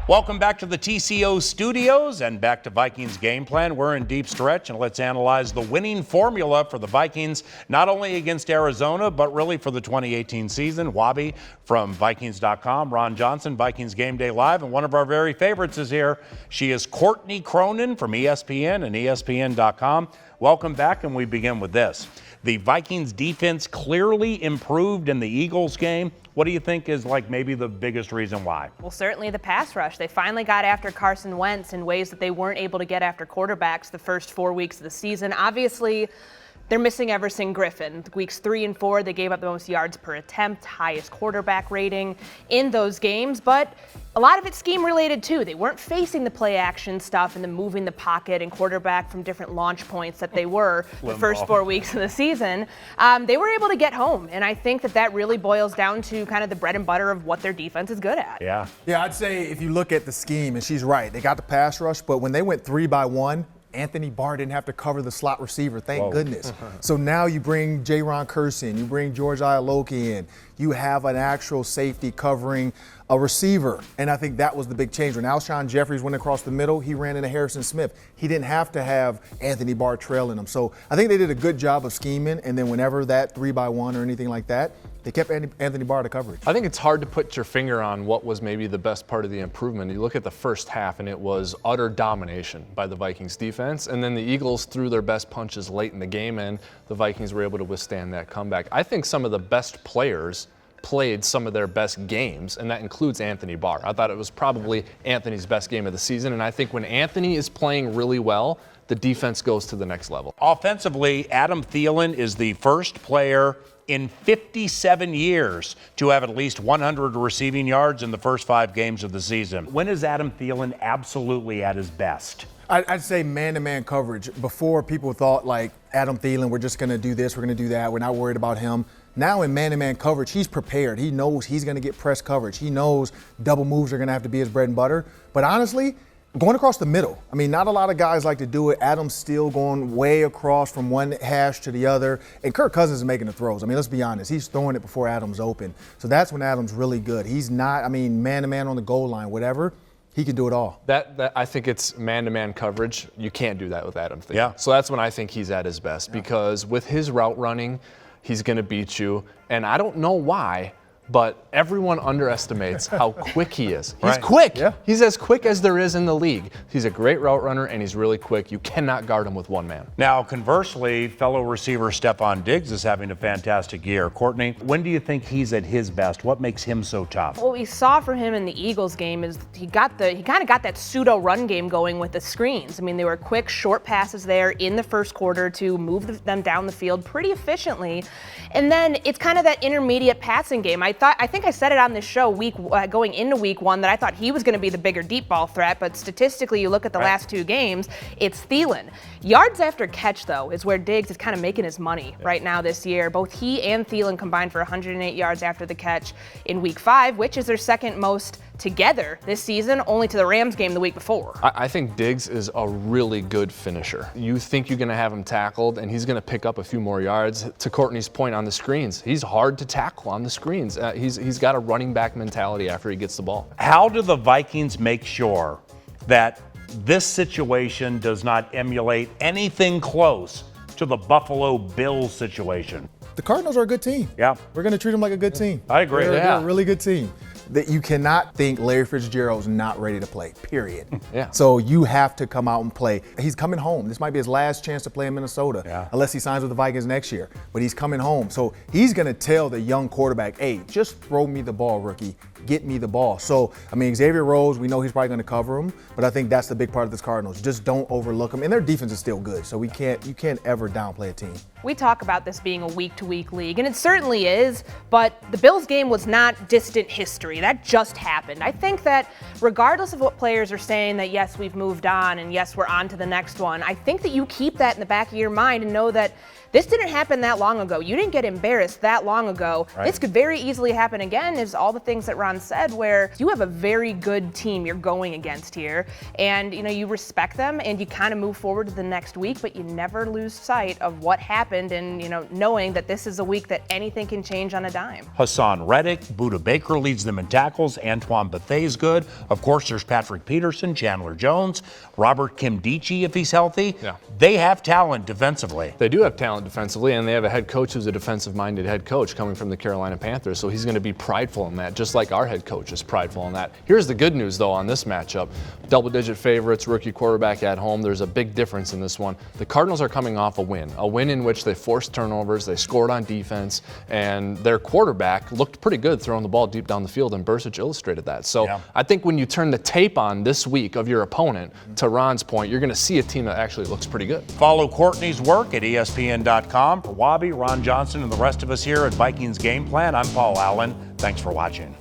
Welcome back to the TCO studios and back to Vikings game plan. We're in deep stretch, and let's analyze the winning formula for the Vikings, not only against Arizona, but really for the 2018 season. Wabi from Vikings.com, Ron Johnson, Vikings Game Day Live, and one of our very favorites is here. She is Courtney Cronin from ESPN and ESPN.com. Welcome back, and we begin with this. The Vikings defense clearly improved in the Eagles game. What do you think is maybe the biggest reason why? Well, certainly the pass rush. They finally got after Carson Wentz in ways that they weren't able to get after quarterbacks the first 4 weeks of the season. Obviously, they're missing Everson Griffin. Weeks 3 and 4, they gave up the most yards per attempt, highest quarterback rating in those games, but a lot of it's scheme related too. They weren't facing the play action stuff and the moving the pocket and quarterback from different launch points that they were the first 4 weeks of the season. They were able to get home, and I think that really boils down to kind of the bread and butter of what their defense is good at. Yeah, I'd say if you look at the scheme, and she's right, they got the pass rush, but when they went 3 by 1, Anthony Barr didn't have to cover the slot receiver, thank goodness. So now you bring J-Ron Kearse in, you bring George Ialoki in, you have an actual safety covering a receiver, and I think that was the big change. When Alshon Jeffries went across the middle, he ran into Harrison Smith. He didn't have to have Anthony Barr trailing him. So I think they did a good job of scheming, and then whenever that 3 by 1 or anything like that, they kept Anthony Barr to coverage. I think it's hard to put your finger on what was maybe the best part of the improvement. You look at the first half, and it was utter domination by the Vikings defense, and then the Eagles threw their best punches late in the game, and the Vikings were able to withstand that comeback. I think some of the best players played some of their best games, and that includes Anthony Barr. I thought it was probably Anthony's best game of the season, and I think when Anthony is playing really well, the defense goes to the next level. Offensively, Adam Thielen is the first player in 57 years to have at least 100 receiving yards in the first 5 games of the season. When is Adam Thielen absolutely at his best? I'd say man-to-man coverage. Before, people thought Adam Thielen, we're just going to do this, we're going to do that, we're not worried about him. Now in man-to-man coverage, he's prepared. He knows he's going to get press coverage. He knows double moves are going to have to be his bread and butter. But honestly, going across the middle, not a lot of guys like to do it. Adam's still going way across from one hash to the other. And Kirk Cousins is making the throws. Let's be honest. He's throwing it before Adam's open. So that's when Adam's really good. He's not, man-to-man on the goal line, whatever. He can do it all. That I think it's man-to-man coverage. You can't do that with Adam Thielen. Yeah. So that's when I think he's at his best, because with his route running, he's going to beat you. And I don't know why, but everyone underestimates how quick he is. He's quick. Yeah. He's as quick as there is in the league. He's a great route runner, and he's really quick. You cannot guard him with one man. Now, conversely, fellow receiver Stefon Diggs is having a fantastic year. Courtney, when do you think he's at his best? What makes him so tough? What we saw from him in the Eagles game is he kind of got that pseudo run game going with the screens. They were quick, short passes there in the first quarter to move them down the field pretty efficiently. And then it's kind of that intermediate passing game. I think I said it on this show going into week 1 that I thought he was going to be the bigger deep ball threat, but statistically, you look at the last 2 games, it's Thielen. Yards after catch, though, is where Diggs is kind of making his money right now this year. Both he and Thielen combined for 108 yards after the catch in week 5, which is their second most together this season, only to the Rams game the week before. I think Diggs is a really good finisher. You think you're going to have him tackled, and he's going to pick up a few more yards. To Courtney's point on the screens, he's hard to tackle on the screens. He's got a running back mentality after he gets the ball. How do the Vikings make sure that this situation does not emulate anything close to the Buffalo Bills situation? The Cardinals are a good team. Yeah. We're going to treat them like a good team. I agree. They're a really good team. That you cannot think Larry Fitzgerald's not ready to play, period. Yeah. So you have to come out and play. He's coming home. This might be his last chance to play in Minnesota, unless he signs with the Vikings next year. But he's coming home. So he's going to tell the young quarterback, hey, just throw me the ball, rookie. Get me the ball. So, Xavier Rhodes, we know he's probably going to cover him, but I think that's the big part of this Cardinals. Just don't overlook them. And their defense is still good, so you can't ever downplay a team. We talk about this being a week-to-week league, and it certainly is, but the Bills game was not distant history. That just happened. I think that regardless of what players are saying that, yes, we've moved on and yes, we're on to the next one, I think that you keep that in the back of your mind and know that this didn't happen that long ago. You didn't get embarrassed that long ago. Right. This could very easily happen again, is all the things that Ron said, where you have a very good team you're going against here, and you respect them and you kind of move forward to the next week, but you never lose sight of what happened, and knowing that this is a week that anything can change on a dime. Hassan Reddick, Budda Baker leads them in tackles. Antoine Bethay's good. Of course, there's Patrick Peterson, Chandler Jones, Robert Kimdichie if he's healthy. Yeah. They have talent defensively. They do have talent defensively, and they have a head coach who's a defensive-minded head coach coming from the Carolina Panthers, so he's going to be prideful in that, just like our head coach is prideful in that. Here's the good news, though, on this matchup. Double-digit favorites, rookie quarterback at home. There's a big difference in this one. The Cardinals are coming off a win in which they forced turnovers, they scored on defense, and their quarterback looked pretty good throwing the ball deep down the field, and Bursic illustrated that. So yeah. I think when you turn the tape on this week of your opponent, to Ron's point, you're going to see a team that actually looks pretty good. Follow Courtney's work at ESPN.com. For Wabi, Ron Johnson, and the rest of us here at Vikings Game Plan, I'm Paul Allen. Thanks for watching.